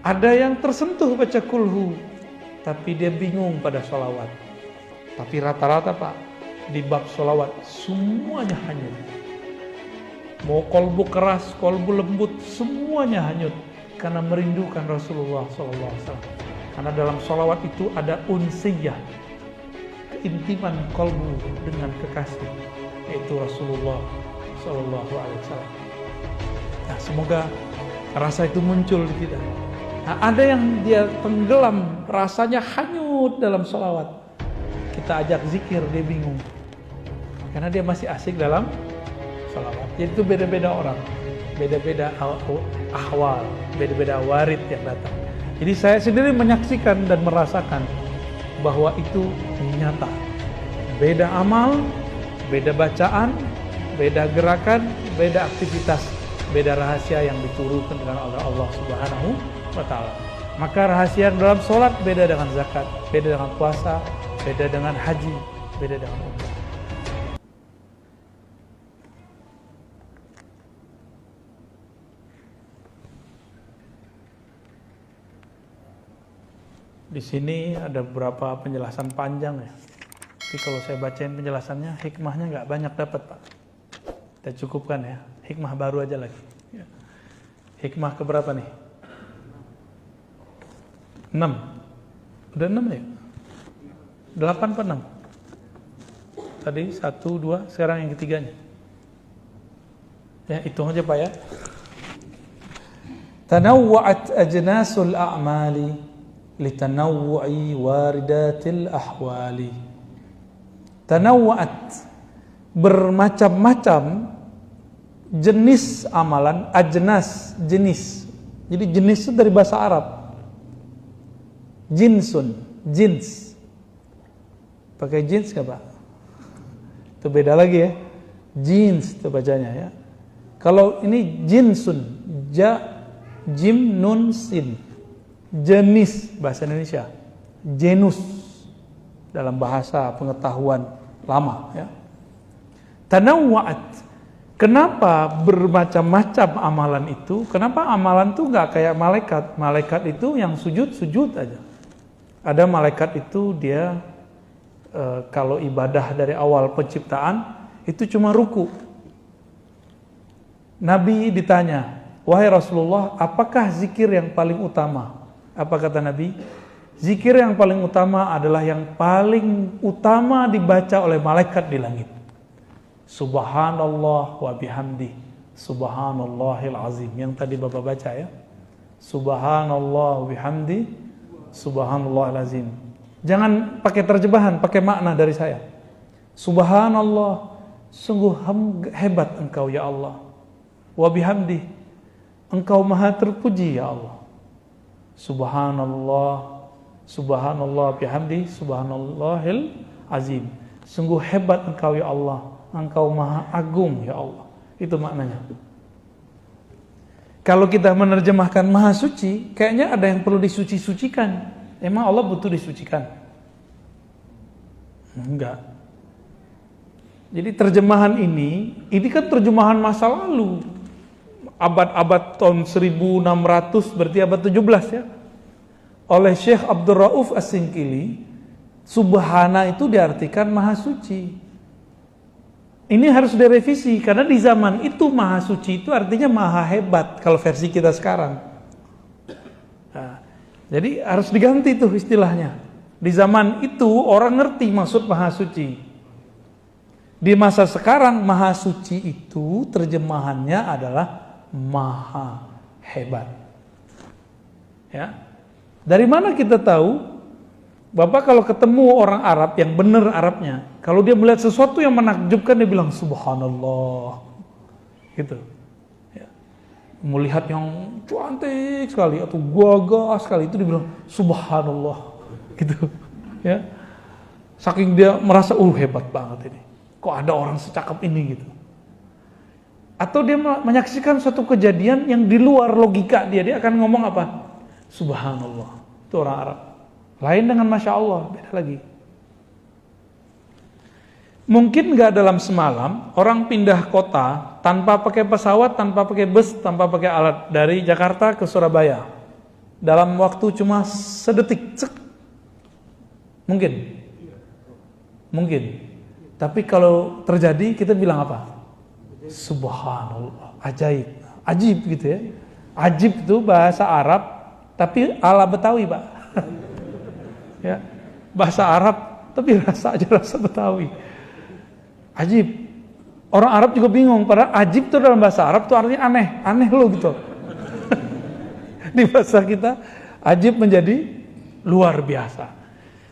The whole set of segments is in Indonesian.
Ada yang tersentuh baca kulhu, tapi dia bingung pada sholawat. Tapi rata-rata Pak, di bab sholawat semuanya hanyut. Mau kolbu keras, kolbu lembut, semuanya hanyut. Karena merindukan Rasulullah SAW. Karena dalam sholawat itu ada unsiyah, keintiman kolbu dengan kekasih, yaitu Rasulullah SAW. Nah, semoga rasa itu muncul di kita. Nah, ada yang dia tenggelam, rasanya hanyut dalam sholawat. Kita ajak zikir, dia bingung. Karena dia masih asik dalam sholawat. Jadi itu beda-beda orang, beda-beda ahwal, beda-beda warid yang datang. Jadi saya sendiri menyaksikan dan merasakan bahwa itu nyata. Beda amal, beda bacaan, beda gerakan, beda aktivitas, beda rahasia yang diturunkan dengan Allah Subhanahu wa ta'ala. Maka rahasia dalam sholat beda dengan zakat, beda dengan puasa, beda dengan haji, beda dengan umrah. Di sini ada beberapa penjelasan panjang ya. Tapi kalau saya bacain penjelasannya, hikmahnya nggak banyak dapat Pak. Kita cukupkan ya. Hikmah baru aja lagi. Hikmah keberapa nih? 6. Udah 6 ya? 8 per 6. Tadi 1, 2, sekarang yang ketiganya. Ya, hitung aja Pak ya. Tanawwa'at ajnasul a'mali litanawwu'i waridatil ahwali. Tanawwa'at, bermacam-macam jenis amalan, ajnas, jenis. Jadi jenis itu dari bahasa Arab. Jinsun, jins. Pakai jins gak Pak? Itu beda lagi ya. Jins itu bacanya ya. Kalau ini jinsun, jim nun sin. Jenis bahasa Indonesia. Genus dalam bahasa pengetahuan lama ya. Tanawwa'at. Kenapa bermacam-macam amalan itu? Kenapa amalan itu gak kayak malaikat? Malaikat itu yang sujud aja. Ada malaikat itu dia kalau ibadah dari awal penciptaan itu cuma ruku. Nabi ditanya, wahai Rasulullah, apakah zikir yang paling utama? Apa kata Nabi? Zikir yang paling utama adalah yang paling utama dibaca oleh malaikat di langit. Subhanallah wa bihamdi, subhanallahil azim. Yang tadi Bapak baca ya. Subhanallah wa bihamdi, subhanallahil azim. Jangan pakai terjemahan, pakai makna dari saya. Subhanallah, sungguh hebat engkau ya Allah. Wa bihamdi, engkau maha terpuji ya Allah. Subhanallah, subhanallah bihamdi, subhanallahil azim. Sungguh hebat engkau ya Allah. Engkau maha agung ya Allah. Itu maknanya. Kalau kita menerjemahkan maha suci, kayaknya ada yang perlu disuci-sucikan. Emang Allah butuh disucikan? Enggak. Jadi terjemahan ini kan terjemahan masa lalu. Abad-abad tahun 1600, berarti abad 17 ya. Oleh Syekh Abdul Rauf As-Singkili, subhana itu diartikan maha suci. Ini harus direvisi, karena di zaman itu maha suci itu artinya maha hebat, kalau versi kita sekarang. Nah, jadi harus diganti tuh istilahnya. Di zaman itu orang ngerti maksud maha suci. Di masa sekarang maha suci itu terjemahannya adalah maha hebat. Ya. Dari mana kita tahu? Bapak kalau ketemu orang Arab yang benar Arabnya, kalau dia melihat sesuatu yang menakjubkan dia bilang subhanallah, gitu. Ya. Melihat yang cantik sekali atau gagah sekali itu dia bilang subhanallah, gitu. Ya. Saking dia merasa hebat banget ini. Kok ada orang secakap ini gitu. Atau dia menyaksikan suatu kejadian yang di luar logika dia akan ngomong apa? Subhanallah. Itu orang Arab. Lain dengan Masya Allah, beda lagi. Mungkin nggak dalam semalam orang pindah kota tanpa pakai pesawat, tanpa pakai bus, tanpa pakai alat dari Jakarta ke Surabaya dalam waktu cuma sedetik. Cek. Mungkin. Tapi kalau terjadi kita bilang apa? Subhanallah, ajib gitu ya. Ajib itu bahasa Arab tapi ala Betawi, Pak. Ya, bahasa Arab tapi rasa Betawi. Ajib. Orang Arab juga bingung, padahal ajib itu dalam bahasa Arab itu artinya aneh loh gitu. Di bahasa kita ajib menjadi luar biasa.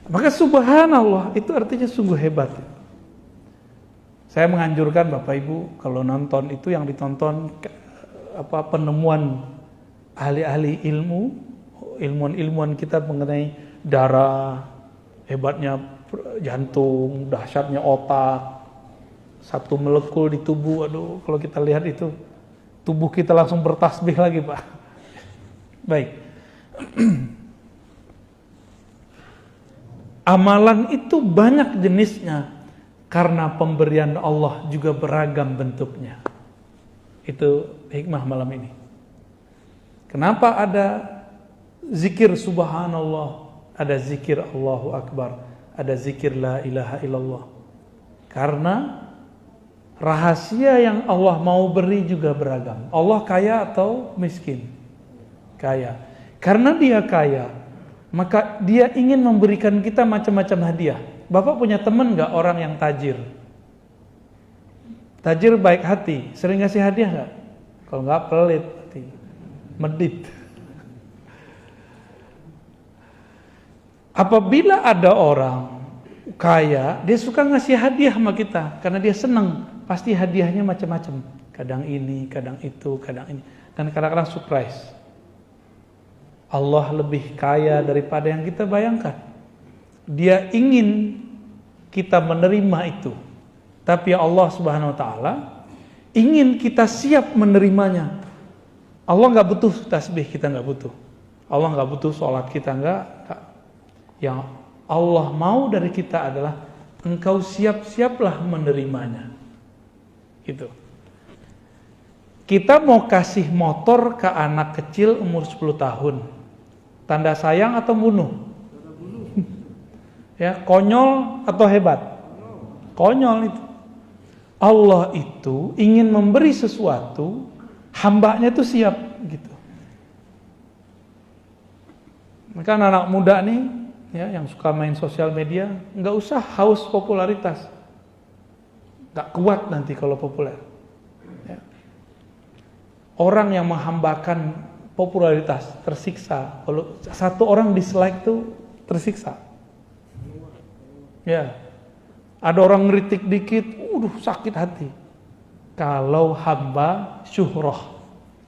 Maka subhanallah itu artinya sungguh hebat. Saya menganjurkan Bapak Ibu kalau nonton itu yang ditonton penemuan ahli-ahli ilmuwan kita mengenai darah, hebatnya jantung, dahsyatnya otak, satu molekul di tubuh. Aduh, kalau kita lihat itu tubuh kita langsung bertasbih lagi, Pak. Baik. Amalan itu banyak jenisnya karena pemberian Allah juga beragam bentuknya. Itu hikmah malam ini. Kenapa ada zikir subhanallah, ada zikir Allahu Akbar, ada zikir la ilaha illallah? Karena rahasia yang Allah mau beri juga beragam. Allah kaya atau miskin? Kaya. Karena dia kaya, maka dia ingin memberikan kita macam-macam hadiah. Bapak punya teman gak orang yang tajir? Tajir baik hati, sering ngasih hadiah gak? Kalau gak pelit hati, medit. Apabila ada orang kaya, dia suka ngasih hadiah sama kita karena dia senang. Pasti hadiahnya macam-macam. Kadang ini, kadang itu, kadang ini. Dan kadang-kadang surprise. Allah lebih kaya daripada yang kita bayangkan. Dia ingin kita menerima itu. Tapi Allah Subhanahu wa taala ingin kita siap menerimanya. Allah enggak butuh tasbih, kita enggak butuh. Allah enggak butuh sholat, kita enggak. Yang Allah mau dari kita adalah engkau siap-siaplah menerimanya. Gitu. Kita mau kasih motor ke anak kecil umur 10 tahun. Tanda sayang atau bunuh? Ya, konyol atau hebat? Konyol itu. Allah itu ingin memberi sesuatu, hambanya itu siap gitu. Maka anak muda nih, ya, yang suka main sosial media, nggak usah haus popularitas, nggak kuat nanti kalau populer. Ya. Orang yang menghambakan popularitas tersiksa. Kalau satu orang dislike tuh tersiksa. Ya, ada orang ngeritik dikit, sakit hati. Kalau hamba syuhrah,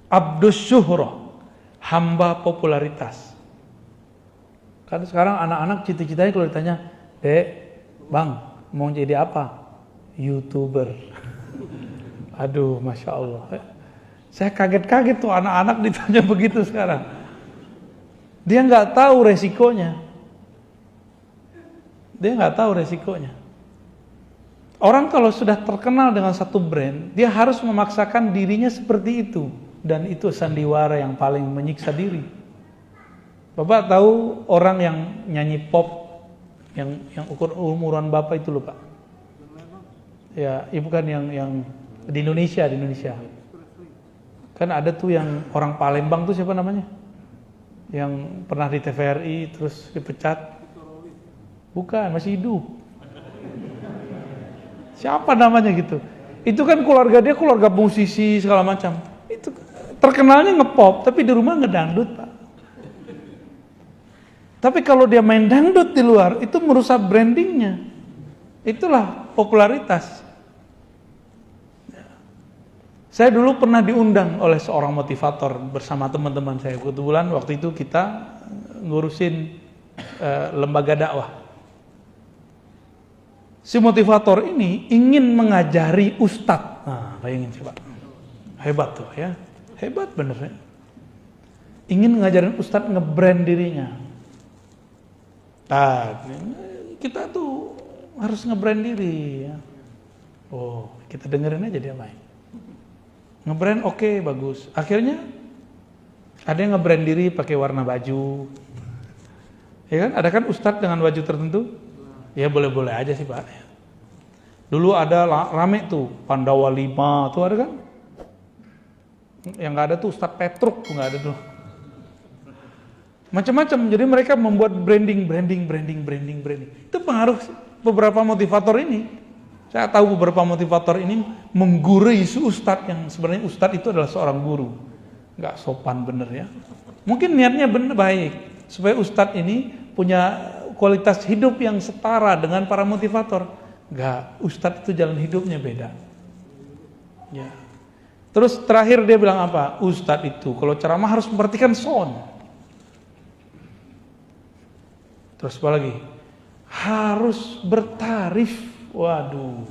abdus syuhrah, hamba popularitas. Kan sekarang anak-anak cita-citanya kalau ditanya, Dek, Bang, mau jadi apa? YouTuber. Aduh, Masya Allah. Saya kaget-kaget tuh anak-anak ditanya begitu sekarang. Dia nggak tahu resikonya. Orang kalau sudah terkenal dengan satu brand, dia harus memaksakan dirinya seperti itu. Dan itu sandiwara yang paling menyiksa diri. Bapak tahu orang yang nyanyi pop, yang umuran Bapak itu loh Pak? Ya, bukan yang di Indonesia. Kan ada tuh yang orang Palembang tuh siapa namanya? Yang pernah di TVRI terus dipecat. Bukan, masih hidup. Siapa namanya gitu? Itu kan keluarga dia keluarga musisi segala macam. Itu terkenalnya ngepop, tapi di rumah ngedangdut, Pak. Tapi kalau dia main dangdut di luar, itu merusak brandingnya. Itulah popularitas. Saya dulu pernah diundang oleh seorang motivator bersama teman-teman saya. Kebetulan waktu itu kita ngurusin lembaga dakwah. Si motivator ini ingin mengajari ustadz. Nah, bayangin coba. Hebat tuh ya. Hebat bener ya. Ingin ngajarin ustadz nge-brand dirinya. Nah, kita tuh harus nge-brand diri ya. Oh, kita dengerin aja dia main. Ngebrand oke, bagus. Akhirnya ada yang ngebrand diri pakai warna baju. Ya kan? Ada kan ustadz dengan baju tertentu? Ya boleh-boleh aja sih Pak. Dulu ada rame tuh, Pandawa 5 tuh ada kan? Yang nggak ada tuh Ustadz Petruk tuh nggak ada tuh. Macam-macam. Jadi mereka membuat branding. Itu pengaruh beberapa motivator ini. Saya tahu beberapa motivator ini menggurui ustadz yang sebenarnya ustadz itu adalah seorang guru. Nggak sopan bener ya. Mungkin niatnya bener baik supaya ustadz ini punya kualitas hidup yang setara dengan para motivator. Nggak, ustadz itu jalan hidupnya beda. Ya. Terus terakhir dia bilang apa? Ustadz itu kalau ceramah harus memperhatikan sound. Terus apa lagi? Harus bertarif. Waduh.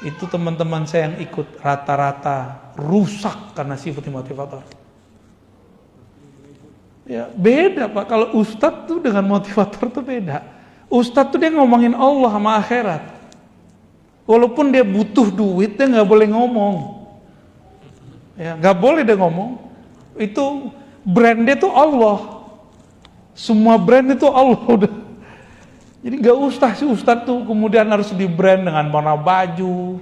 Itu teman-teman saya yang ikut rata-rata rusak karena sifat motivator. Ya, beda Pak. Kalau ustadz tuh dengan motivator tuh beda. Ustadz tuh dia ngomongin Allah sama akhirat. Walaupun dia butuh duit, dia nggak boleh ngomong. Ya, nggak boleh dia ngomong. Itu brandnya tuh Allah. Semua brand itu Allah udah. Jadi nggak usah si ustadz tuh kemudian harus di brand dengan warna baju,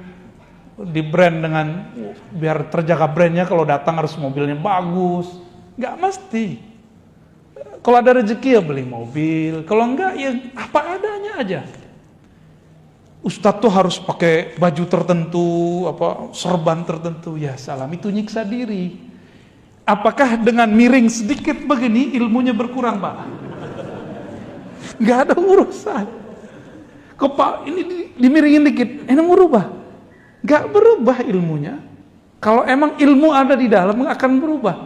di brand dengan biar terjaga brandnya kalau datang harus mobilnya bagus. Nggak mesti. Kalau ada rezeki ya beli mobil, kalau enggak ya apa adanya aja. Ustadz tuh harus pakai baju tertentu, serban tertentu. Ya salam, itu nyiksa diri. Apakah dengan miring sedikit begini ilmunya berkurang Pak? Nggak ada urusan. Kok Pak ini dimiringin dikit, enak berubah? Nggak berubah ilmunya. Kalau emang ilmu ada di dalam akan berubah.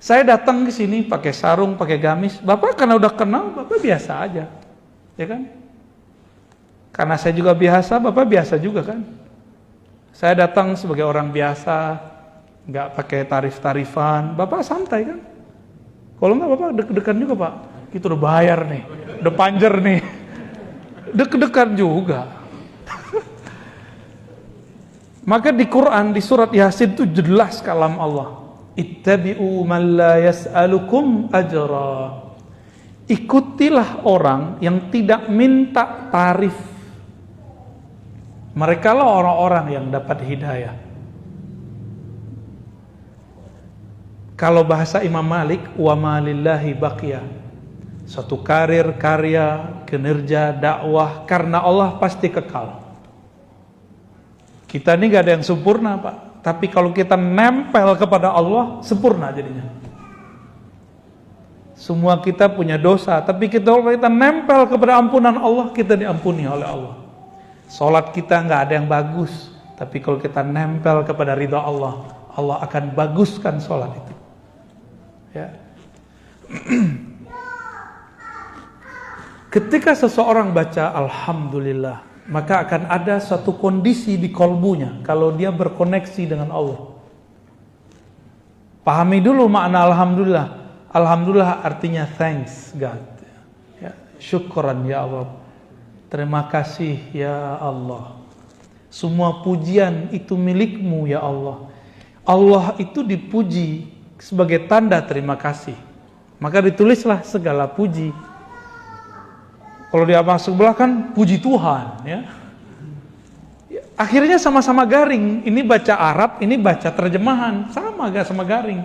Saya datang ke sini pakai sarung, pakai gamis. Bapak karena udah kenal, Bapak biasa aja, ya kan? Karena saya juga biasa, Bapak biasa juga kan? Saya datang sebagai orang biasa, nggak pakai tarif-tarifan. Bapak santai kan? Kalau nggak Bapak deg-degan juga Pak. Kita udah bayar nih, udah panjer nih, deg-degan juga. Maka di Quran di surat Yasin itu jelas kalam Allah. Ittabi'u man la yas'alukum ajra. Ikutilah orang yang tidak minta tarif. Mereka lah orang-orang yang dapat hidayah. Kalau bahasa Imam Malik, wa ma lillahi baqiyah. Suatu karir, karya, kinerja, dakwah karena Allah pasti kekal. Kita ini gak ada yang sempurna Pak. Tapi kalau kita nempel kepada Allah, sempurna jadinya. Semua kita punya dosa, tapi kalau kita nempel kepada ampunan Allah, kita diampuni oleh Allah. Salat kita gak ada yang bagus, tapi kalau kita nempel kepada ridha Allah, Allah akan baguskan salat itu. Ya. Ketika seseorang baca Alhamdulillah, maka akan ada suatu kondisi di kolbunya kalau dia berkoneksi dengan Allah. Pahami dulu makna Alhamdulillah. Alhamdulillah artinya thanks God. Ya, syukran ya Allah. Terima kasih ya Allah. Semua pujian itu milikmu ya Allah. Allah itu dipuji sebagai tanda terima kasih. Maka ditulislah segala puji. Kalau dia masuk sebelah kan puji Tuhan ya. Akhirnya sama-sama garing. Ini baca Arab, ini baca terjemahan. Sama gak sama garing.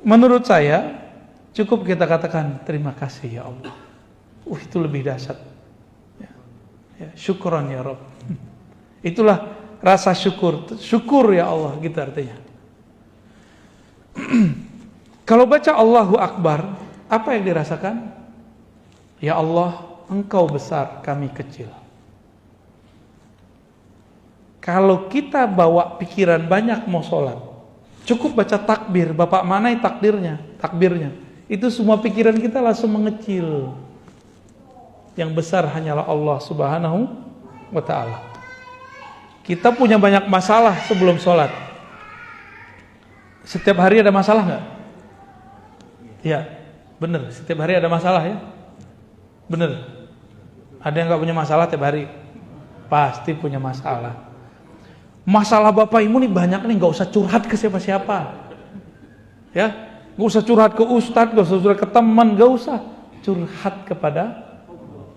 Menurut saya cukup kita katakan terima kasih ya Allah. Itu lebih dahsyat. Ya, syukran ya Rabb. Itulah rasa syukur. Syukur ya Allah gitu artinya. Kalau baca Allahu Akbar, apa yang dirasakan? Ya Allah, Engkau besar, kami kecil. Kalau kita bawa pikiran banyak mau sholat, cukup baca takbir. Bapak manai takbirnya. Itu semua pikiran kita langsung mengecil. Yang besar hanyalah Allah Subhanahu wa ta'ala. Kita punya banyak masalah sebelum sholat. Setiap hari ada masalah nggak? Ya, bener. Setiap hari ada masalah ya. Bener. Ada yang nggak punya masalah tiap hari? Pasti punya masalah. Masalah Bapak Ibu nih banyak nih, nggak usah curhat ke siapa-siapa. Ya, nggak usah curhat ke ustadz, nggak usah curhat ke teman, nggak usah. Curhat kepada,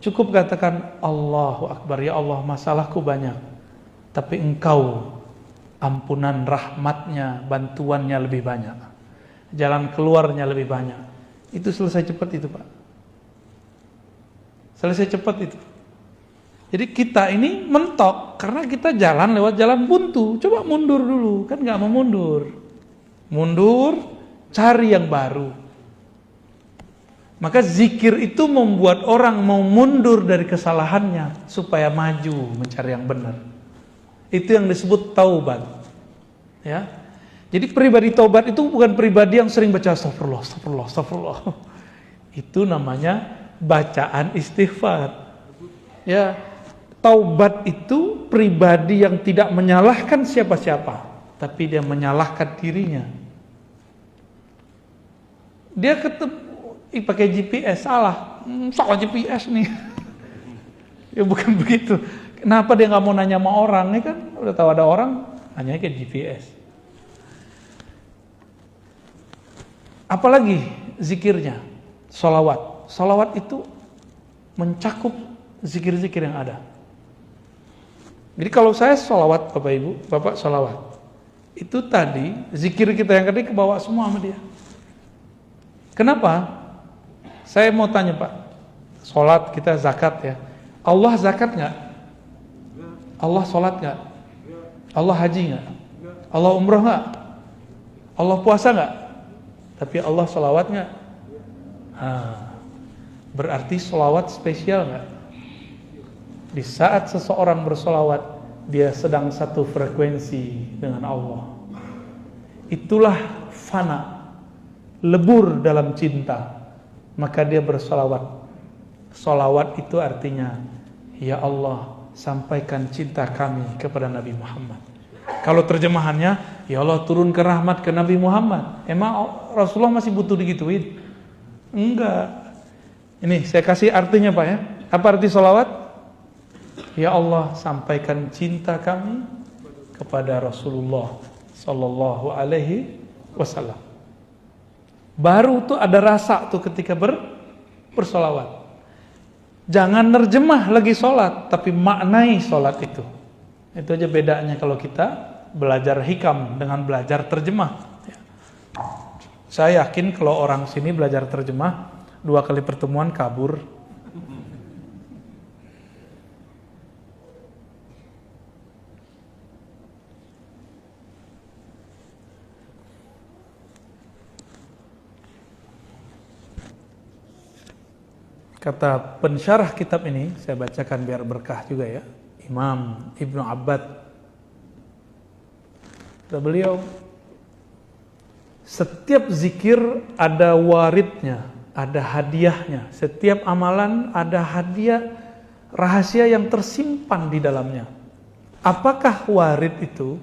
cukup katakan Allahu Akbar, ya Allah masalahku banyak, tapi Engkau ampunan rahmatnya, bantuannya lebih banyak, jalan keluarnya lebih banyak. Itu selesai cepat itu Pak. Selesai cepat itu. Jadi kita ini mentok karena kita jalan lewat jalan buntu. Coba mundur dulu, kan nggak mau mundur. Mundur, cari yang baru. Maka zikir itu membuat orang mau mundur dari kesalahannya supaya maju mencari yang benar. Itu yang disebut taubat. Ya. Jadi pribadi taubat itu bukan pribadi yang sering baca astagfirullah, astagfirullah, astagfirullah. Itu namanya bacaan istighfar. Ya. Taubat itu pribadi yang tidak menyalahkan siapa-siapa, tapi dia menyalahkan dirinya. Dia pakai GPS, salah GPS nih. Ya bukan begitu. Kenapa dia nggak mau nanya sama orang? Ini kan udah tahu ada orang, nanya ke GPS. Apalagi zikirnya, sholawat. Sholawat itu mencakup zikir-zikir yang ada. Jadi kalau saya sholawat, Bapak Ibu, Bapak sholawat, itu tadi zikir kita yang tadi kebawa semua sama dia. Kenapa? Saya mau tanya Pak, sholat kita zakat ya, Allah zakat nggak? Allah sholat nggak? Allah haji nggak? Allah umroh nggak? Allah puasa nggak? Tapi Allah sholawat nggak? Berarti sholawat spesial nggak? Di saat seseorang bersolawat, dia sedang satu frekuensi dengan Allah. Itulah fana, lebur dalam cinta. Maka dia bersolawat. Solawat itu artinya, ya Allah, sampaikan cinta kami kepada Nabi Muhammad. Kalau terjemahannya, ya Allah turunkan rahmat ke Nabi Muhammad. Emang Rasulullah masih butuh digituin? Enggak. Ini saya kasih artinya Pak ya. Apa arti solawat? Ya Allah, sampaikan cinta kami kepada Rasulullah Sallallahu Alaihi Wasallam. Baru tuh ada rasa tuh ketika bersolawat. Jangan nerjemah lagi sholat, tapi maknai sholat itu. Itu aja bedanya kalau kita belajar hikam dengan belajar terjemah. Saya yakin kalau orang sini belajar terjemah, 2 kali pertemuan kabur. Kata pensyarah kitab ini, saya bacakan biar berkah juga ya, Imam Ibnu Abbad. Kata beliau, setiap zikir ada waridnya, ada hadiahnya. Setiap amalan ada hadiah rahasia yang tersimpan di dalamnya. Apakah warid itu?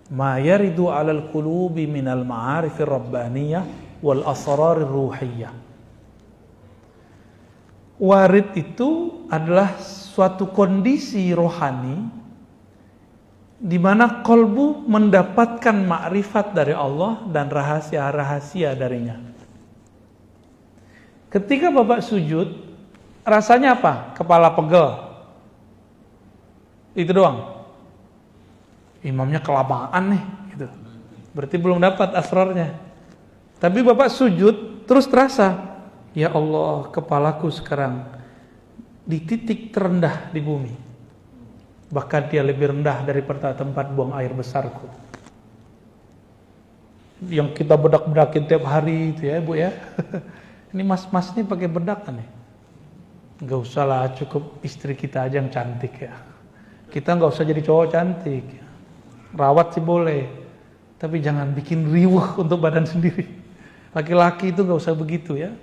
Ma yaridu 'alal qulubi minal ma'arifir rabbaniyah wal asrarir ruhiyah. Warid itu adalah suatu kondisi rohani di mana kolbu mendapatkan makrifat dari Allah dan rahasia-rahasia darinya. Ketika Bapak sujud, rasanya apa? Kepala pegel. Itu doang. Imamnya kelamaan nih, gitu. Berarti belum dapat asrarnya. Tapi Bapak sujud terus terasa, ya Allah, kepalaku sekarang di titik terendah di bumi. Bahkan dia lebih rendah daripada tempat buang air besarku. Yang kita bedak-bedakin tiap hari itu ya, Bu ya. Ini mas-mas ini pakai bedak kan nih. Enggak usah lah, cukup istri kita aja yang cantik ya. Kita enggak usah jadi cowok cantik. Rawat sih boleh, tapi jangan bikin riweuh untuk badan sendiri. Laki-laki itu enggak usah begitu ya.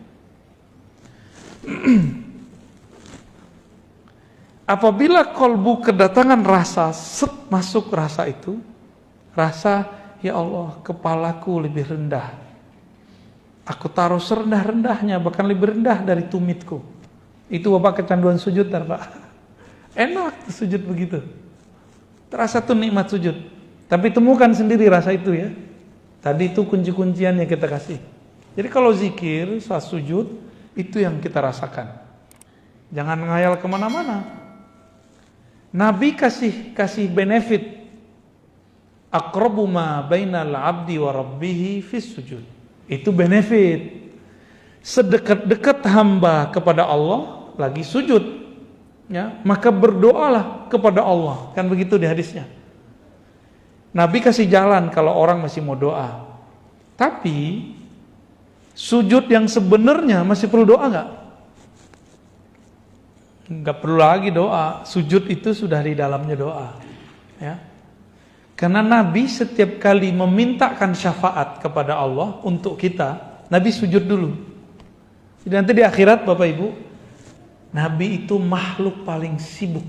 Apabila kolbu kedatangan rasa, masuk rasa itu, rasa, ya Allah, kepalaku lebih rendah. Aku taruh serendah-rendahnya, bahkan lebih rendah dari tumitku. Itu Bapak kecanduan sujud, Pak. Enak sujud begitu. Terasa tuh nikmat sujud. Tapi temukan sendiri rasa itu ya. Tadi itu kunci-kuncian yang kita kasih. Jadi kalau zikir saat sujud, itu yang kita rasakan. Jangan ngayal kemana-mana. Nabi kasih benefit. Aqrabu ma bainal abdi wa rabbihi fis sujud. Itu benefit. Sedekat-dekat hamba kepada Allah lagi sujud, ya, maka berdoalah kepada Allah. Kan begitu di hadisnya. Nabi kasih jalan kalau orang masih mau doa. Tapi sujud yang sebenarnya masih perlu doa nggak? Nggak perlu lagi doa. Sujud itu sudah di dalamnya doa, ya. Karena Nabi setiap kali memintakan syafaat kepada Allah untuk kita, Nabi sujud dulu. Jadi nanti di akhirat Bapak Ibu, Nabi itu makhluk paling sibuk.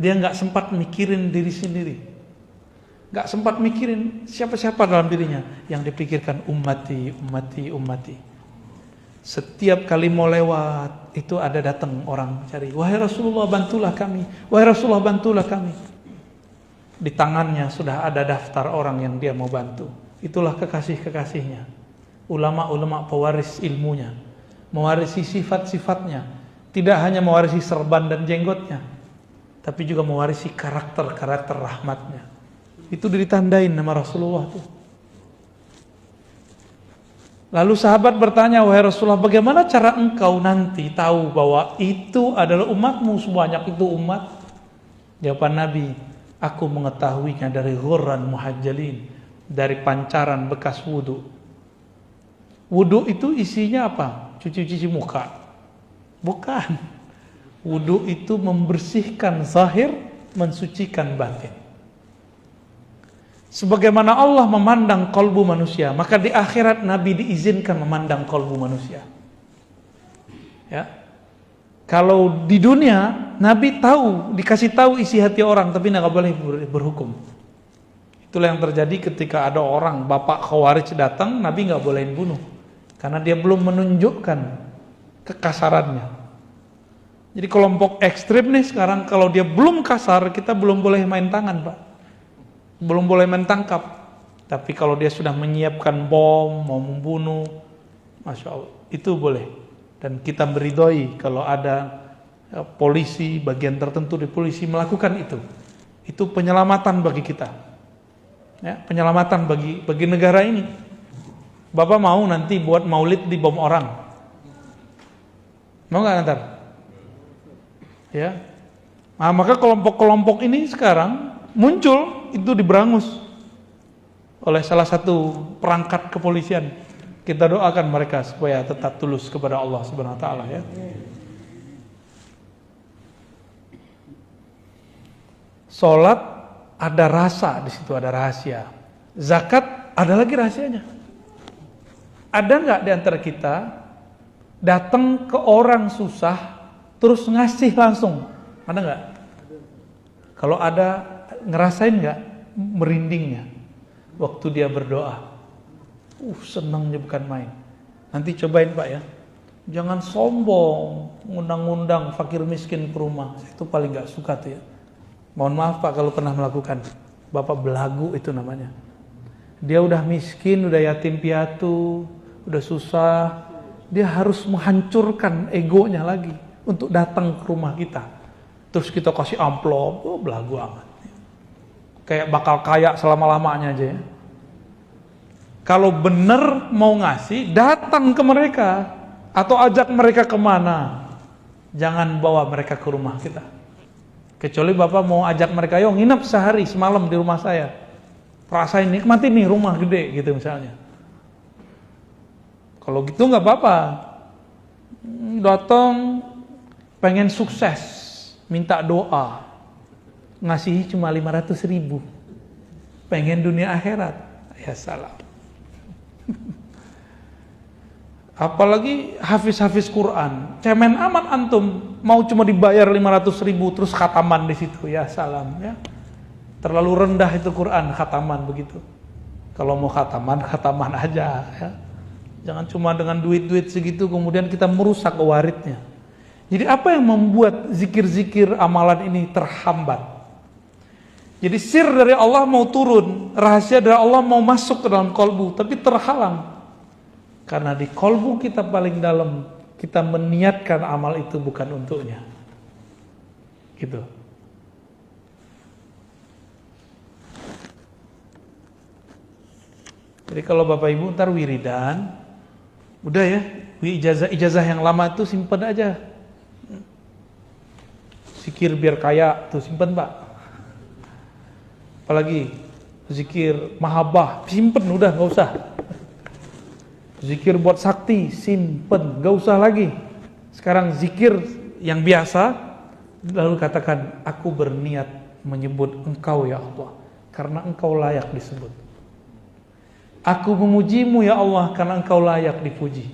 Dia nggak sempat mikirin diri sendiri, nggak sempat mikirin siapa-siapa dalam dirinya. Yang dipikirkan ummati, ummati, ummati. Setiap kali mau lewat itu ada datang orang cari, wahai Rasulullah bantulah kami, wahai Rasulullah bantulah kami. Di tangannya sudah ada daftar orang yang dia mau bantu. Itulah kekasih-kekasihnya. Ulama-ulama pewaris ilmunya, mewarisi sifat-sifatnya. Tidak hanya mewarisi serban dan jenggotnya, tapi juga mewarisi karakter-karakter rahmatnya. Itu ditandain nama Rasulullah tuh. Lalu sahabat bertanya, wahai Rasulullah, bagaimana cara engkau nanti tahu bahwa itu adalah umatmu, sebanyak itu umat? Jawaban Nabi, aku mengetahuinya dari ghurran muhajjalin, dari pancaran bekas wudu. Wudu itu isinya apa? Cuci-cuci muka? Bukan. Wudu itu membersihkan zahir, mensucikan batin. Sebagaimana Allah memandang kalbu manusia, maka di akhirat Nabi diizinkan memandang kalbu manusia. Ya. Kalau di dunia Nabi tahu, dikasih tahu isi hati orang, tapi nggak boleh berhukum. Itulah yang terjadi ketika ada orang bapak Khawarij datang, Nabi nggak bolehin bunuh, karena dia belum menunjukkan kekasarannya. Jadi kelompok ekstrim nih sekarang, kalau dia belum kasar, kita belum boleh main tangan, Pak. Belum boleh mentangkap. Tapi kalau dia sudah menyiapkan bom, mau membunuh, Masya Allah, itu boleh. Dan kita meridhoi kalau ada polisi, bagian tertentu di polisi melakukan itu. Itu penyelamatan bagi kita, ya, penyelamatan bagi negara ini. Bapak mau nanti buat maulid di bom orang? Mau nggak ntar? Ya. Nah, maka kelompok-kelompok ini sekarang muncul itu diberangus oleh salah satu perangkat kepolisian. Kita doakan mereka supaya tetap tulus kepada Allah Subhanahu wa taala, ya. Salat ada rasa di situ, ada rahasia. Zakat ada lagi rahasianya. Ada nggak di antara kita datang ke orang susah terus ngasih langsung? Ada nggak? Kalau ada, ngerasain nggak merindingnya waktu dia berdoa? Senangnya bukan main. Nanti cobain Pak ya. Jangan sombong ngundang-ngundang fakir miskin ke rumah. Itu paling nggak suka tuh ya. Mohon maaf Pak kalau pernah melakukan. Bapak belagu itu namanya. Dia udah miskin, udah yatim piatu, udah susah. Dia harus menghancurkan egonya lagi untuk datang ke rumah kita. Terus kita kasih amplop, belagu amat. Kayak bakal kaya selama-lamanya aja ya. Kalau benar mau ngasih, datang ke mereka atau ajak mereka kemana. Jangan bawa mereka ke rumah kita. Kecuali Bapak mau ajak mereka, yuk nginep sehari semalam di rumah saya. Rasain nikmatin nih rumah gede gitu misalnya. Kalau gitu nggak apa-apa. Datang pengen sukses, minta doa, ngasihi cuma 500.000. Pengen dunia akhirat, ya salam. Apalagi hafiz-hafiz Quran, cemen amat antum, mau cuma dibayar 500.000 terus khataman di situ, ya salam ya. Terlalu rendah itu Quran khataman begitu. Kalau mau khataman, khataman aja ya. Jangan cuma dengan duit-duit segitu kemudian kita merusak waridnya. Jadi apa yang membuat zikir-zikir amalan ini terhambat? Jadi sir dari Allah mau turun, rahasia dari Allah mau masuk ke dalam kolbu, tapi terhalang. Karena di kolbu kita paling dalam, kita meniatkan amal itu bukan untuknya. Gitu. Jadi kalau Bapak Ibu ntar wiridan, udah ya, ijazah yang lama itu simpen aja. Zikir biar kaya tuh simpen Pak. Apalagi zikir mahabbah simpen, udah nggak usah. Zikir buat sakti simpen, nggak usah lagi. Sekarang zikir yang biasa, lalu katakan aku berniat menyebut Engkau ya Allah karena Engkau layak disebut. Aku memujimu ya Allah karena Engkau layak dipuji.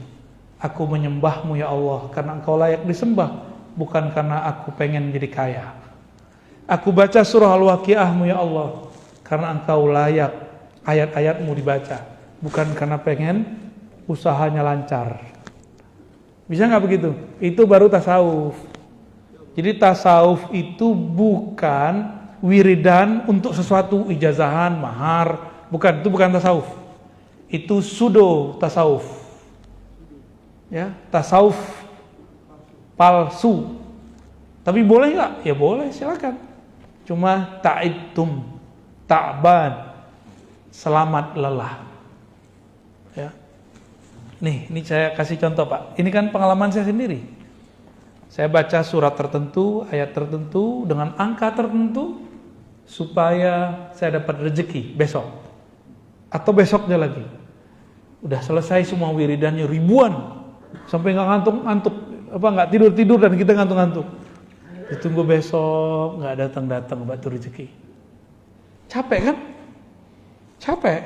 Aku menyembahmu ya Allah karena Engkau layak disembah, bukan karena aku pengen jadi kaya. Aku baca surah Al-Waqiahmu ya Allah karena Engkau layak ayat-ayatmu dibaca, bukan karena pengen usahanya lancar. Bisa nggak begitu? Itu baru tasawuf. Jadi tasawuf itu bukan wiridan untuk sesuatu, ijazahan, mahar, bukan, itu bukan tasawuf. Itu pseudo tasawuf. Ya, tasawuf palsu. Tapi boleh nggak? Ya boleh, silakan. Cuma ta'ibtum, ta'ban, selamat lelah. Ya. Nih, ini saya kasih contoh Pak. Ini kan pengalaman saya sendiri. Saya baca surat tertentu, ayat tertentu, dengan angka tertentu, supaya saya dapat rezeki besok. Atau besoknya lagi. Udah selesai semua wiridannya ribuan. Sampai nggak ngantuk-ngantuk. Nggak tidur-tidur dan kita ngantuk-ngantuk. Ditunggu besok, nggak datang-datang batu rezeki. Capek kan? Capek.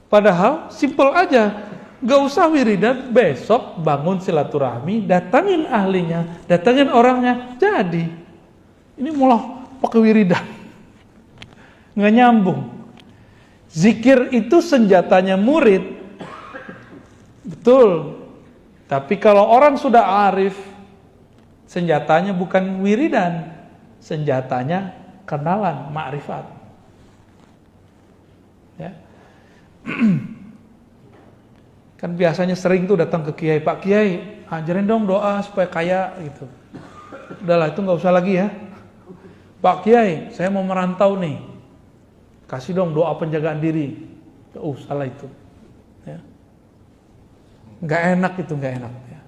Padahal simple aja. Gak usah wiridan, besok bangun silaturahmi, datangin ahlinya, datangin orangnya, jadi. Ini malah pakai wiridan. Nggak nyambung. Zikir itu senjatanya murid. Betul. Tapi kalau orang sudah arif, senjatanya bukan wiridan, senjatanya kenalan, ma'rifat. Ya. Kan biasanya sering tuh datang ke kiai, Pak Kiai, ajarin dong doa supaya kaya gitu. Udahlah itu nggak usah lagi ya. Pak Kiai, saya mau merantau nih, kasih dong doa penjagaan diri. Nggak usah lah itu. Ya. Nggak enak itu, nggak enak. Ya.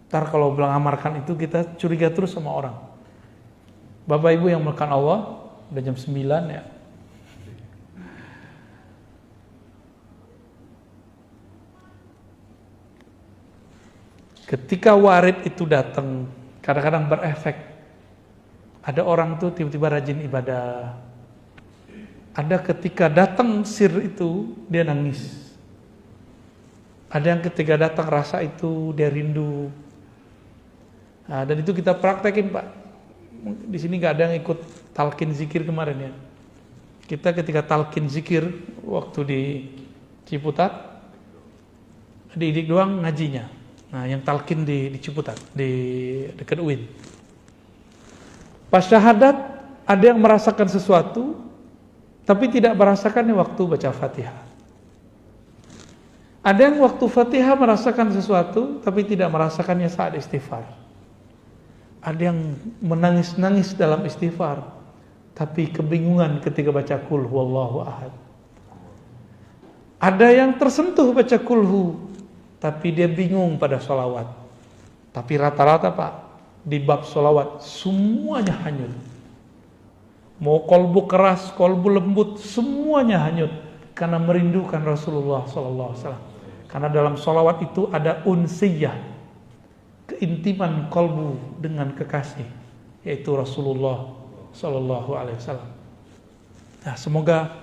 Ntar kalau bilang amarkan itu kita curiga terus sama orang. Bapak Ibu yang melekat Allah, udah jam 9 ya. Ketika warid itu datang, kadang-kadang berefek. Ada orang tuh tiba-tiba rajin ibadah. Ada ketika datang sir itu, dia nangis. Ada yang ketika datang rasa itu, dia rindu. Nah, dan itu kita praktekin Pak. Di sini nggak ada yang ikut talqin zikir kemarin ya. Kita ketika talqin zikir waktu di Ciputat, didik doang ngajinya. Nah, yang talqin di Ciputat, di dekat UIN. Pas syahadat, ada yang merasakan sesuatu, tapi tidak merasakannya waktu baca Fatihah. Ada yang waktu Fatihah merasakan sesuatu, tapi tidak merasakannya saat istighfar. Ada yang menangis-nangis dalam istighfar, tapi kebingungan ketika baca Qul Huwallahu Ahad. Ada yang tersentuh baca Qul tapi dia bingung pada sholawat. Tapi rata-rata Pak, di bab sholawat semuanya hanyut. Mau kolbu keras, kolbu lembut, semuanya hanyut karena merindukan Rasulullah SAW. Karena dalam sholawat itu ada unsiyah, keintiman kolbu dengan kekasih, yaitu Rasulullah SAW. Nah, semoga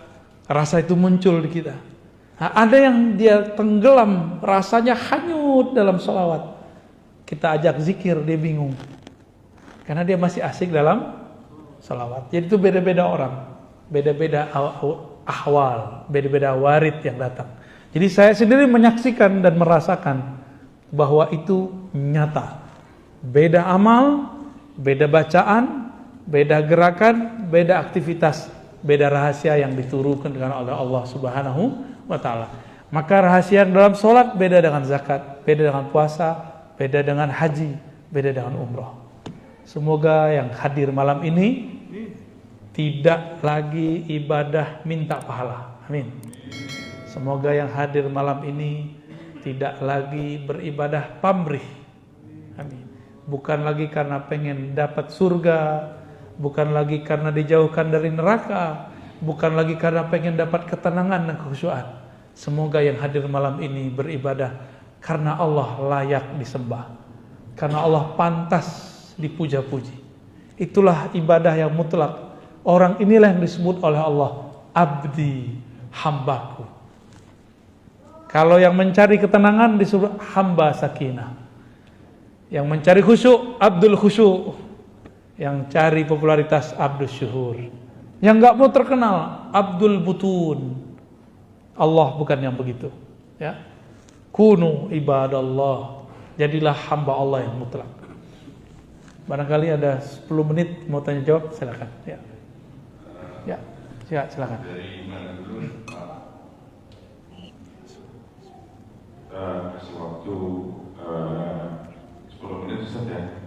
rasa itu muncul di kita. Nah, ada yang dia tenggelam, rasanya hanyut dalam sholawat. Kita ajak zikir, dia bingung. Karena dia masih asik dalam sholawat. Jadi itu beda-beda orang. Beda-beda ahwal, beda-beda warid yang datang. Jadi saya sendiri menyaksikan dan merasakan bahwa itu nyata. Beda amal, beda bacaan, beda gerakan, beda aktivitas, beda rahasia yang diturunkan dengan oleh Allah Subhanahu wa taala. Maka rahasia dalam sholat beda dengan zakat, beda dengan puasa, beda dengan haji, beda dengan umrah. Semoga yang hadir malam ini tidak lagi ibadah minta pahala. Amin. Semoga yang hadir malam ini tidak lagi beribadah pamrih. Amin. Bukan lagi karena pengen dapat surga, bukan lagi karena dijauhkan dari neraka, bukan lagi karena pengen dapat ketenangan dan kekhusyuan. Semoga yang hadir malam ini beribadah karena Allah layak disembah, karena Allah pantas dipuja-puji. Itulah ibadah yang mutlak. Orang inilah yang disebut oleh Allah abdi, hambaku. Kalau yang mencari ketenangan disebut hamba sakinah. Yang mencari khusyuk, abdul khusyuk. Yang cari popularitas, abdul syuhur. Yang gak mau terkenal, abdul butun. Allah bukan yang begitu, ya. Kunu ibadallah, jadilah hamba Allah yang mutlak. Barangkali ada 10 menit mau tanya jawab, silakan. Ya, ya, silakan. Dari mana dulu, Pak? Kasih waktu 10 menit saja.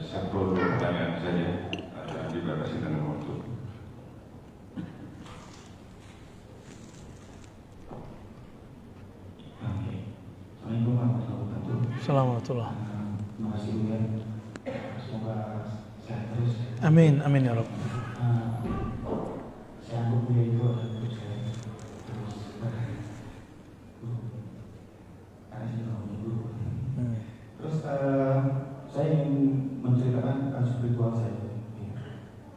Satu pertanyaan saja, dibatasi dengan waktu. Assalamualaikum. Terima kasih Buya. Semoga sehat terus. Amin, amin ya Rabb. Saya anggap Buya itu adalah guru saya. Terus karena saya juga punya guru. Terus saya ingin menceritakan spiritual saya.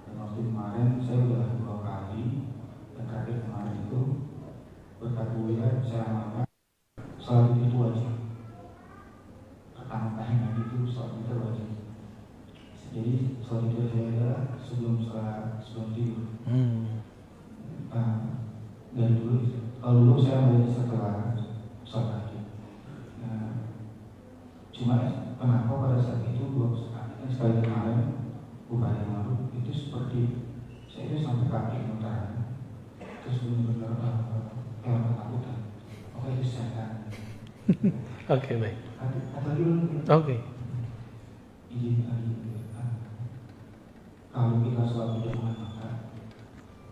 Dan waktu kemarin saya sudah 2 kali. Dan terakhir kemarin itu berkat Buya saya amalkan salat itu wajib. Pertama-tama itu salat itu wajib. Jadi salat itu saya adalah sebelum tidur. Dari dulu, kalau dulu saya mulai setelah salat tadi. Cuma kenapa pada saat itu 2 sekali kemarin bukan yang lalu itu seperti saya itu sampai kaki gemetar, terus benar-benar kayak ketakutan. Oke, itu setan. Oke, baik. Oke. Kalau kita sholat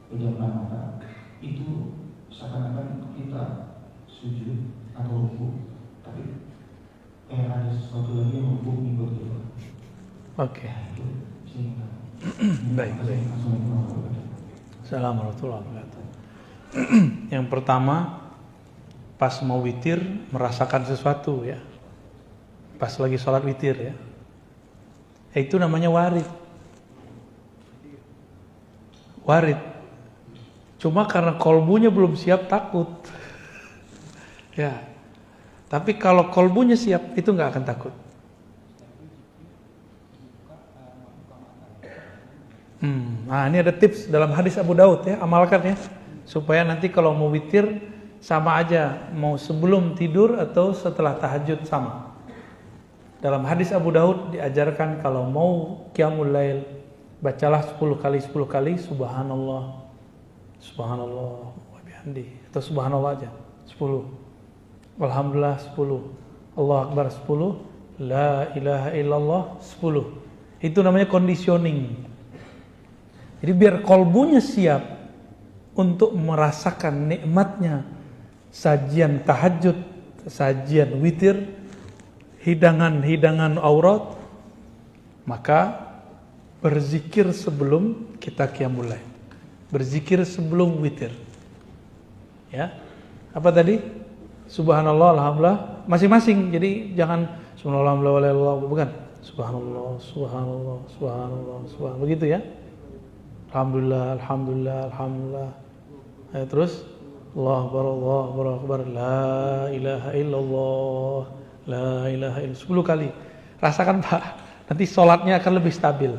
pejamkan mata, itu seakan-akan kita sujud atau ruku, tapi ada sesuatu lagi yang mengikut kita. Oke. Baik, baik. Assalamualaikum warahmatullahi wabarakatuh. Yang pertama, pas mau witir merasakan sesuatu, ya. Pas lagi sholat witir, ya. Itu namanya warid. Warid. Cuma karena kolbunya belum siap, takut. Ya. Tapi kalau kolbunya siap, itu nggak akan takut. Nah, ini ada tips dalam hadis Abu Daud, ya, amalkan, ya, supaya nanti kalau mau witir sama aja, mau sebelum tidur atau setelah tahajud sama. Dalam hadis Abu Daud diajarkan kalau mau qiyamul lail, bacalah 10 kali subhanallah, subhanallah wa bihamdi, atau subhanallah aja 10, alhamdulillah 10, Allahu akbar 10, la ilaha illallah 10. Itu namanya conditioning. Jadi biar kolbunya siap untuk merasakan nikmatnya sajian tahajud, sajian witir, hidangan-hidangan aurat, maka berzikir sebelum kita qiyamul lail, berzikir sebelum witir. Ya, apa tadi? Subhanallah, alhamdulillah, masing-masing. Jadi jangan subhanallah, alhamdulillah, bukan. Subhanallah, subhanallah, subhanallah, subhanallah, begitu ya. Alhamdulillah, alhamdulillah, alhamdulillah. Terus Allahu Akbar, Allahu Akbar, la ilaha illallah, la ilaha illallah 10 kali. Rasakan Pak, nanti sholatnya akan lebih stabil.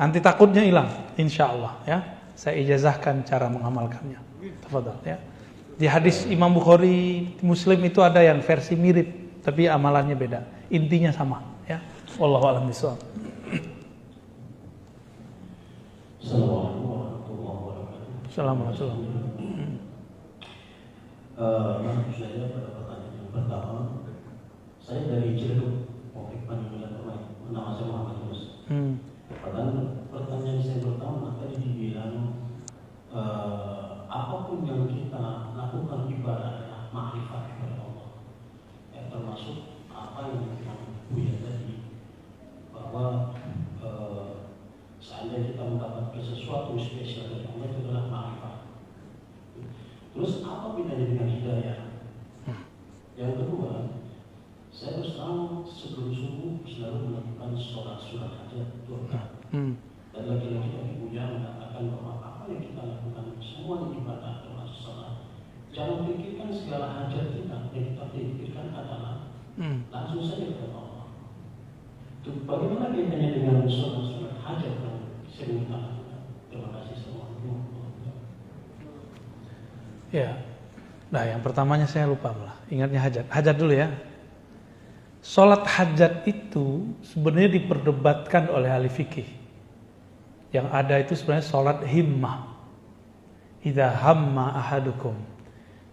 Nanti takutnya hilang, insyaallah, ya. Saya ijazahkan cara mengamalkannya. Tafadhal, ya. Di hadis Imam Bukhari, Muslim itu ada yang versi mirip, tapi amalannya beda. Intinya sama, ya. Wallahu a'lam bishawab. Assalamualaikum warahmatullahi wabarakatuh. Assalamualaikum. Saya pada pertanyaan yang pertama, saya dari Ciledug, Opik Panjang Permai, nama saya Muhammad Yunus. Pertanyaan saya pertama tadi dibilang apapun yang kita lakukan ibadah adalah makrifat kepada Allah. Ya, termasuk apa yang Buya tadi, bahwa seandainya kita mendapatkan sesuatu spesial dari Allah itu adalah makrifat. Terus apa bedanya dengan hidayah? Yang kedua, saya terus terang sebelum subuh selalu melakukan sholat sunat hajat 2 rakaat. Dan lagi-lagi dari Buya mengatakan bahwa apa yang kita lakukan semua ibadah termasuk sholat. Jangan pikirkan segala hajat kita, yang kita pikirkan adalah langsung saja kepada Allah. Itu bagaimana kaitannya dengan sholat hajat yang sering kita lakukan? Terima kasih semuanya. Ya. Nah, yang pertamanya saya lupa malah. Ingatnya hajat. Hajat dulu ya. Salat hajat itu sebenarnya diperdebatkan oleh ahli fikih. Yang ada itu sebenarnya salat himmah. Idza hamma ahadukum.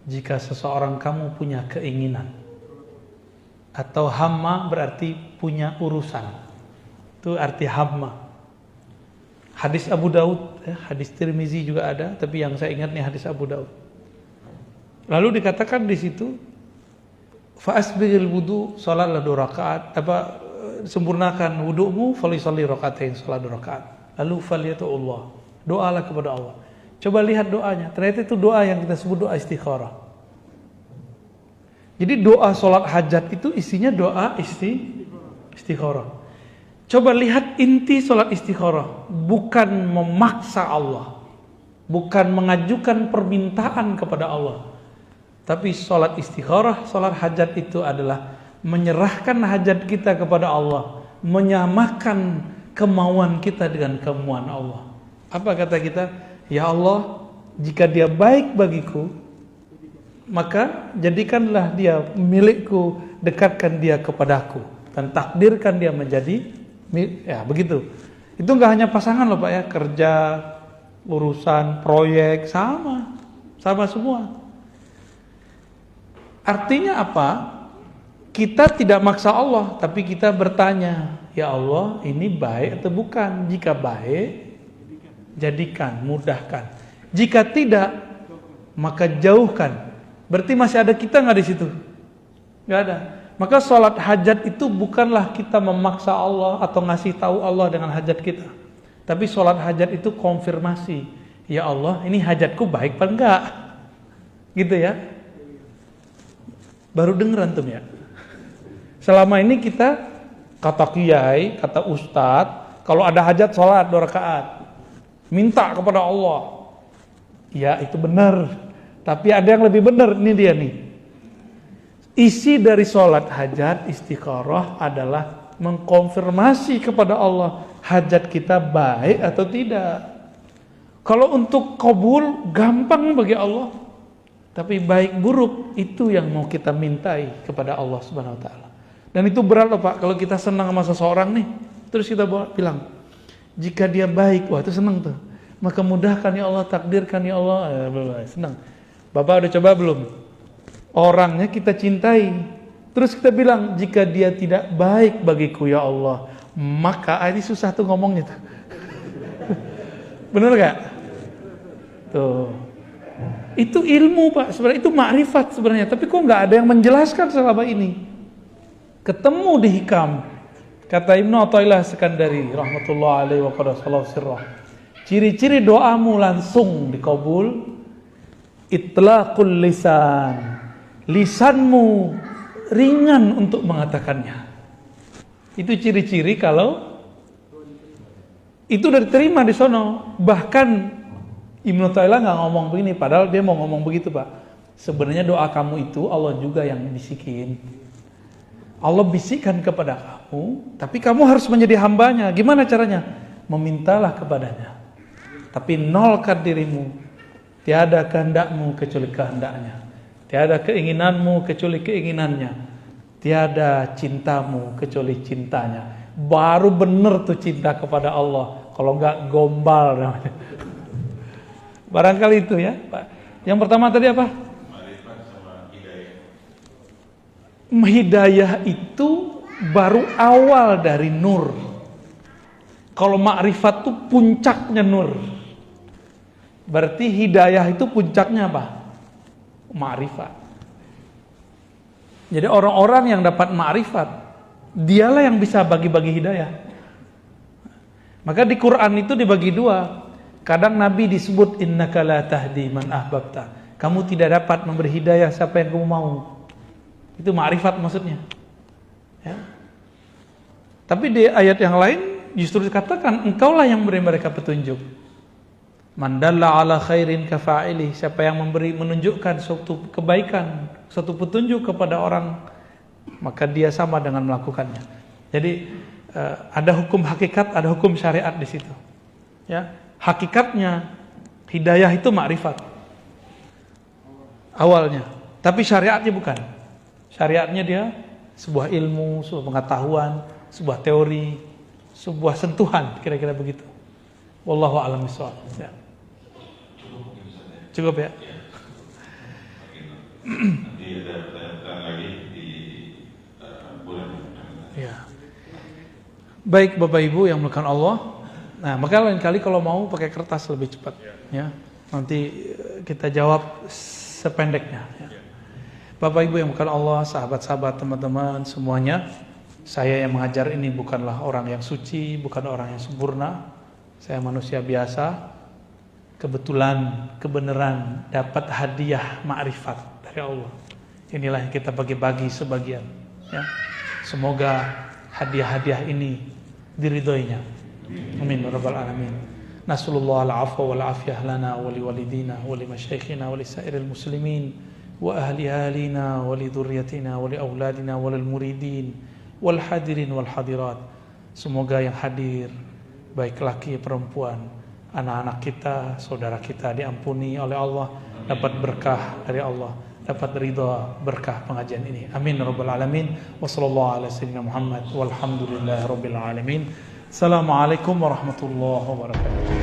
Jika seseorang kamu punya keinginan. Atau hamma berarti punya urusan. Itu arti hamma. Hadis Abu Daud, hadis Tirmizi juga ada, tapi yang saya ingat nih hadis Abu Daud. Lalu dikatakan di situ, fa'asbighil wudu, salatlah 2 rakaat, sempurnakan wudu'mu, falisalli rakaatain, salat 2 rakaat. Lalu faliyatullah, doalah kepada Allah. Coba lihat doanya, ternyata itu doa yang kita sebut doa istikharah. Jadi doa salat hajat itu isinya doa istikharah. Coba lihat inti salat istikharah, bukan memaksa Allah, bukan mengajukan permintaan kepada Allah. Tapi salat istikharah, salat hajat itu adalah menyerahkan hajat kita kepada Allah, menyamakan kemauan kita dengan kemauan Allah. Apa kata kita? Ya Allah, jika dia baik bagiku, maka jadikanlah dia milikku, dekatkan dia kepadaku, dan takdirkan dia menjadi ya begitu. Itu nggak hanya pasangan loh Pak ya, kerja, urusan, proyek, sama semua. Artinya apa? Kita tidak maksa Allah, tapi kita bertanya, ya Allah, ini baik atau bukan? Jika baik, jadikan, mudahkan. Jika tidak, maka jauhkan. Berarti masih ada kita nggak di situ? Nggak ada. Maka sholat hajat itu bukanlah kita memaksa Allah atau ngasih tahu Allah dengan hajat kita. Tapi sholat hajat itu konfirmasi. Ya Allah, ini hajatku baik apa enggak? Gitu ya. Baru denger antum ya. Selama ini kita kata kiai, kata ustadz, kalau ada hajat sholat 2 rakaat, minta kepada Allah. Ya itu benar. Tapi ada yang lebih benar, ini dia nih. Isi dari sholat hajat istikharah adalah mengkonfirmasi kepada Allah hajat kita baik atau tidak. Kalau untuk kabul gampang bagi Allah. Tapi baik buruk itu yang mau kita mintai kepada Allah Subhanahu wa taala. Dan itu berat loh Pak, kalau kita senang sama seseorang nih, terus kita bilang, jika dia baik, wah itu senang tuh. Maka mudahkan ya Allah, takdirkan ya Allah, senang. Bapak udah coba belum? Orangnya kita cintai, terus kita bilang, jika dia tidak baik bagiku ya Allah, maka ini susah tuh ngomongnya tuh. Bener gak? Tuh. Itu ilmu Pak, sebenarnya itu makrifat sebenarnya, tapi kok nggak ada yang menjelaskan selama ini. Ketemu di hikam, kata Ibnu Athaillah Sekandari rahmatullah alaihi wa qaddasallahu sirrah. Ciri-ciri doamu langsung dikabul, itlaqul lisan. Lisanmu ringan untuk mengatakannya. Itu ciri-ciri kalau itu udah diterima di sono. Bahkan Ibnu Athaillah nggak ngomong begini, padahal dia mau ngomong begitu Pak. Sebenarnya doa kamu itu Allah juga yang bisikin. Allah bisikkan kepada kamu, tapi kamu harus menjadi hambanya. Gimana caranya? Memintalah kepadanya. Tapi nolkan dirimu. Tiada kehendakmu kecuali kehendaknya. Tiada keinginanmu kecuali keinginannya. Tiada cintamu kecuali cintanya. baru bener tuh cinta kepada Allah. Kalau enggak gombal namanya. Barangkali itu ya, Pak. Yang pertama tadi apa? Ma'rifat sama hidayah. Hidayah itu baru awal dari nur. Kalau ma'rifat itu puncaknya nur. Berarti hidayah itu puncaknya apa? Ma'rifat. Jadi orang-orang yang dapat ma'rifat, dialah yang bisa bagi-bagi hidayah. Maka di Quran itu dibagi dua. Kadang Nabi disebut innaka la tahdi man ahbabta. Kamu tidak dapat memberi hidayah siapa yang kamu mau. Itu ma'rifat maksudnya. Ya. Tapi di ayat yang lain justru dikatakan engkaulah yang memberi mereka petunjuk. Man dalla ala khairin kafa'ili. Siapa yang menunjukkan suatu kebaikan, suatu petunjuk kepada orang, maka dia sama dengan melakukannya. Jadi ada hukum hakikat, ada hukum syariat di situ. Ya, hakikatnya hidayah itu ma'rifat awalnya, tapi syariatnya bukan. Syariatnya dia sebuah ilmu, sebuah pengetahuan, sebuah teori, sebuah sentuhan, kira-kira begitu. Wallahu a'lam bishawab. Ya. Cukup ya? Nanti ada pertanyaan lagi di bulan depan. Ya. Baik Bapak Ibu yang melakukan Allah. Nah, maka lain kali kalau mau pakai kertas lebih cepat. Ya. Nanti kita jawab sependeknya. Ya. Bapak Ibu yang melakukan Allah, sahabat-sahabat, teman-teman semuanya. Saya yang mengajar ini bukanlah orang yang suci, bukan orang yang sempurna. Saya manusia biasa. Kebetulan, kebenaran dapat hadiah ma'rifat dari Allah. Inilah yang kita bagi-bagi sebagian. Ya. Semoga hadiah-hadiah ini diridhoinya. Amin rabbal alamin. Nasallallahu al-afwa wal afiyah lana wa li walidina wa li masyayikhina wa li sairil muslimin wa ahli ahlina wa li dzurriyyatina wa li auladina wa lil muridin wal hadirin wal hadirat. Semoga yang hadir baik laki perempuan, anak-anak kita, saudara kita diampuni oleh Allah, dapat berkah dari Allah, dapat ridha berkah pengajian ini. Amin rabbal alamin. Wassallallahu ala sayyidina Muhammad walhamdulillahirabbil alamin. Assalamualaikum warahmatullahi wabarakatuh.